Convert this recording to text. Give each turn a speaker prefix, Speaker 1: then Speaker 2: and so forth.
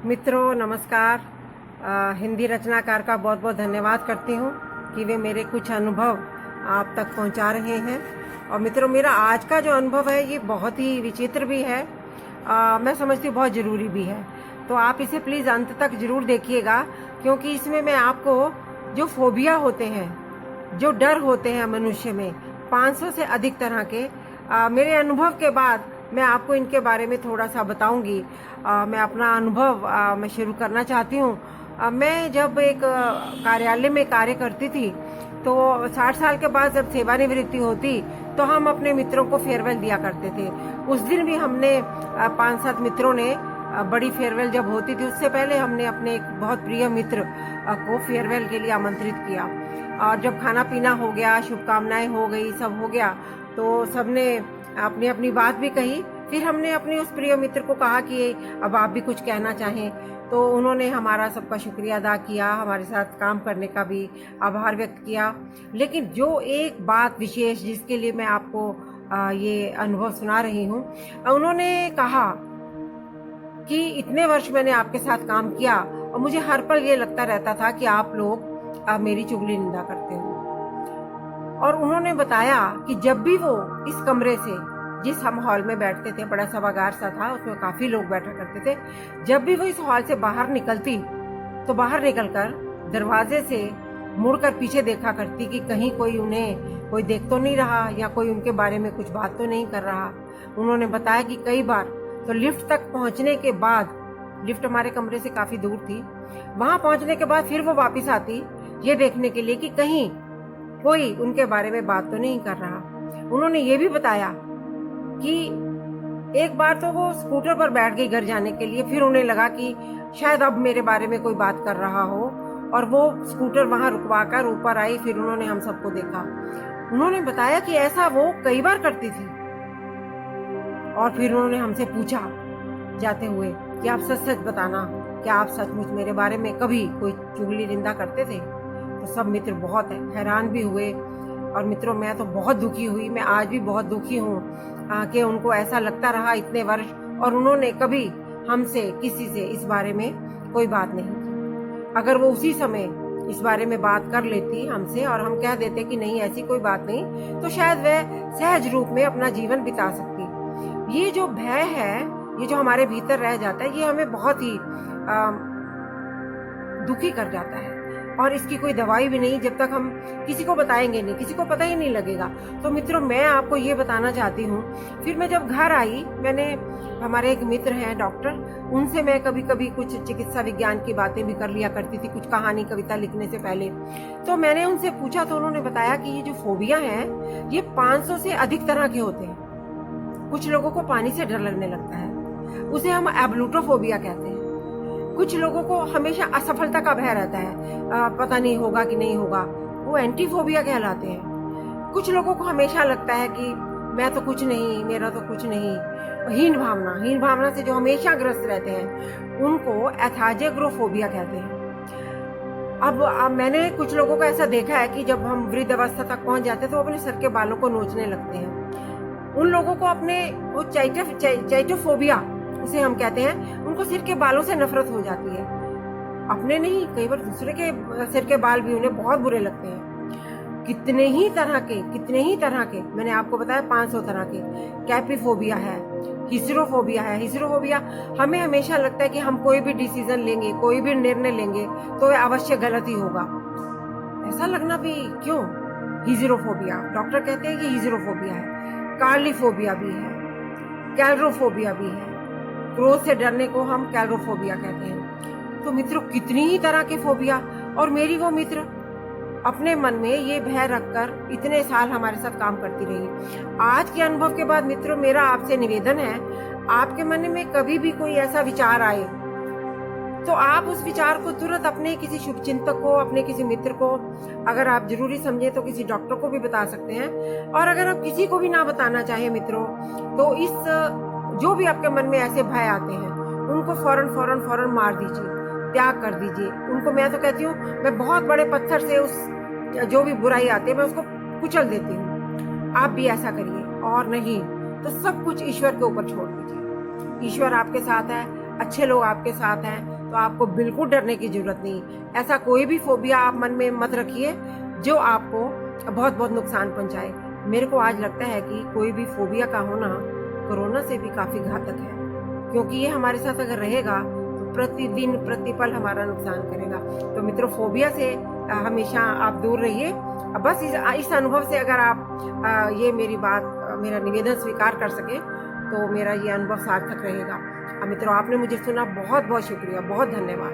Speaker 1: मित्रों नमस्कार। हिंदी रचनाकार का बहुत बहुत धन्यवाद करती हूँ कि वे मेरे कुछ अनुभव आप तक पहुँचा रहे हैं। और मित्रों, मेरा आज का जो अनुभव है ये बहुत ही विचित्र भी है, मैं समझती हूँ बहुत ज़रूरी भी है। तो आप इसे प्लीज़ अंत तक ज़रूर देखिएगा, क्योंकि इसमें मैं आपको जो फोबिया होते हैं, जो डर होते हैं मनुष्य में, 500 से अधिक तरह के, मेरे अनुभव के बाद मैं आपको इनके बारे में थोड़ा सा बताऊंगी। मैं अपना अनुभव मैं शुरू करना चाहती हूँ। मैं जब एक कार्यालय में कार्य करती थी, तो 60 साल के बाद जब सेवानिवृत्ति होती तो हम अपने मित्रों को फेयरवेल दिया करते थे। उस दिन भी हमने 5-7 मित्रों ने बड़ी फेयरवेल जब होती थी, उससे पहले हमने अपने एक बहुत प्रिय मित्र को फेयरवेल के लिए आमंत्रित किया। और जब खाना पीना हो गया, शुभकामनाएं हो गई, सब हो गया, तो सबने अपनी अपनी बात भी कही। फिर हमने अपने उस प्रिय मित्र को कहा कि अब आप भी कुछ कहना चाहें, तो उन्होंने हमारा सबका शुक्रिया अदा किया, हमारे साथ काम करने का भी आभार व्यक्त किया। लेकिन जो एक बात विशेष जिसके लिए मैं आपको ये अनुभव सुना रही हूँ, उन्होंने कहा कि इतने वर्ष मैंने आपके साथ काम किया और मुझे हर पल ये लगता रहता था कि आप लोग मेरी चुगली निंदा करते हो। और उन्होंने बताया कि जब भी वो इस कमरे से, जिस हम हॉल में बैठते थे, बड़ा सभागार सा था, उसमें काफी लोग बैठा करते थे, जब भी वो इस हॉल से बाहर निकलती तो बाहर निकलकर दरवाजे से मुड़कर पीछे देखा करती कि कहीं कोई देख तो नहीं रहा, या कोई उनके बारे में कुछ बात तो नहीं कर रहा। उन्होंने बताया कि कई बार तो लिफ्ट तक पहुंचने के बाद, लिफ्ट हमारे कमरे से काफी दूर थी, वहां पहुंचने के बाद फिर वो वापिस आती ये देखने के लिए कि कहीं कोई उनके बारे में बात तो नहीं कर रहा। उन्होंने ये भी बताया कि एक बार तो वो स्कूटर पर बैठ गई घर जाने के लिए, फिर उन्हें लगा कि शायद अब मेरे बारे में कोई बात कर रहा हो, और वो स्कूटर वहां रुकवाकर ऊपर आई। फिर उन्होंने हम सबको देखा। उन्होंने बताया कि ऐसा वो कई बार करती थी। और फिर उन्होंने हमसे पूछा जाते हुए कि आप सच सच बताना, क्या आप सचमुच मेरे बारे में कभी कोई चुगली निंदा करते थे? तो सब मित्र बहुत हैरान भी हुए। और मित्रों, मैं तो बहुत दुखी हुई, मैं आज भी बहुत दुखी हूँ कि उनको ऐसा लगता रहा इतने वर्ष, और उन्होंने कभी हमसे किसी से इस बारे में कोई बात नहीं की। अगर वो उसी समय इस बारे में बात कर लेती हमसे और हम कह देते कि नहीं ऐसी कोई बात नहीं, तो शायद वह सहज रूप में अपना जीवन बिता सकती। ये जो भय है, ये जो हमारे भीतर रह जाता है, ये हमें बहुत ही दुखी कर जाता है, और इसकी कोई दवाई भी नहीं जब तक हम किसी को बताएंगे नहीं, किसी को पता ही नहीं लगेगा। तो मित्रों, मैं आपको ये बताना चाहती हूँ। फिर मैं जब घर आई, मैंने, हमारे एक मित्र हैं डॉक्टर, उनसे मैं कभी कभी कुछ चिकित्सा विज्ञान की बातें भी कर लिया करती थी, कुछ कहानी कविता लिखने से पहले। तो मैंने उनसे पूछा, तो उन्होंने बताया कि ये जो फोबिया है ये 500 से अधिक तरह के होते हैं। कुछ लोगों को पानी से डर लगने लगता है, उसे हम एब्लूटोफोबिया कहते हैं। कुछ लोगों को हमेशा असफलता का भय रहता है, पता नहीं होगा कि नहीं होगा, वो एंटीफोबिया कहलाते हैं। कुछ लोगों को हमेशा लगता है कि मैं तो कुछ नहीं, मेरा तो कुछ नहीं, हीन भावना से जो हमेशा ग्रस्त रहते हैं, उनको एथाजियोग्राफोबिया कहते हैं। अब मैंने कुछ लोगों को ऐसा देखा है कि जब हम वृद्ध अवस्था तक पहुंच जाते हैं तो अपने सर के बालों को नोचने लगते हैं। उन लोगों को अपने वो चैटोफोबिया उसे हम कहते हैं, उनको सिर के बालों से नफरत हो जाती है। अपने नहीं, कई बार दूसरे के सिर के बाल भी उन्हें बहुत बुरे लगते हैं। कितने ही तरह के मैंने आपको बताया 500 तरह के। कैप्रीफोबिया है, हिस्टेरोफोबिया हमें हमेशा लगता है कि हम कोई भी डिसीजन लेंगे, कोई भी निर्णय लेंगे तो वह अवश्य गलत ही होगा। ऐसा लगना भी क्यों? हिस्टेरोफोबिया, डॉक्टर कहते हैं कि हिस्टेरोफोबिया है। कार्लिफोबिया भी है, कैल्रोफोबिया भी है। क्रोध से डरने को हम कैल्रोफोबिया कहते हैं। तो मित्रों, कितनी ही तरह के फोबिया। और मेरी वो मित्र अपने मन में ये भय रखकर इतने साल हमारे साथ काम करती रही। आज के अनुभव के बाद मित्रों, मेरा आपसे निवेदन है, आपके मन में कभी भी कोई ऐसा विचार आए तो आप उस विचार को तुरंत अपने किसी शुभचिंतक को, अपने किसी मित्र को, अगर आप जरूरी समझे तो किसी डॉक्टर को भी बता सकते हैं। और अगर आप किसी को भी ना बताना चाहे मित्रों, तो इस जो भी आपके मन में ऐसे भय आते हैं उनको फौरन मार दीजिए, त्याग कर दीजिए उनको। मैं तो कहती हूँ, मैं बहुत बड़े पत्थर से उस जो भी बुराई आती है मैं उसको कुचल देती हूँ। आप भी ऐसा करिए, और नहीं तो सब कुछ ईश्वर के ऊपर छोड़ दीजिए। ईश्वर आपके साथ है, अच्छे लोग आपके साथ हैं, तो आपको बिल्कुल डरने की जरूरत नहीं। ऐसा कोई भी फोबिया आप मन में मत रखिए जो आपको बहुत बहुत नुकसान पहुंचाए। मेरे को आज लगता है कि कोई भी फोबिया का होना कोरोना से भी काफी घातक है, क्योंकि ये हमारे साथ अगर रहेगा तो प्रतिदिन प्रतिपल हमारा नुकसान करेगा। तो मित्रों, फोबिया से हमेशा आप दूर रहिए। बस इस अनुभव से अगर आप ये मेरी बात, मेरा निवेदन स्वीकार कर सके तो मेरा ये अनुभव सार्थक रहेगा। मित्रों, आपने मुझे सुना, बहुत बहुत शुक्रिया, बहुत धन्यवाद।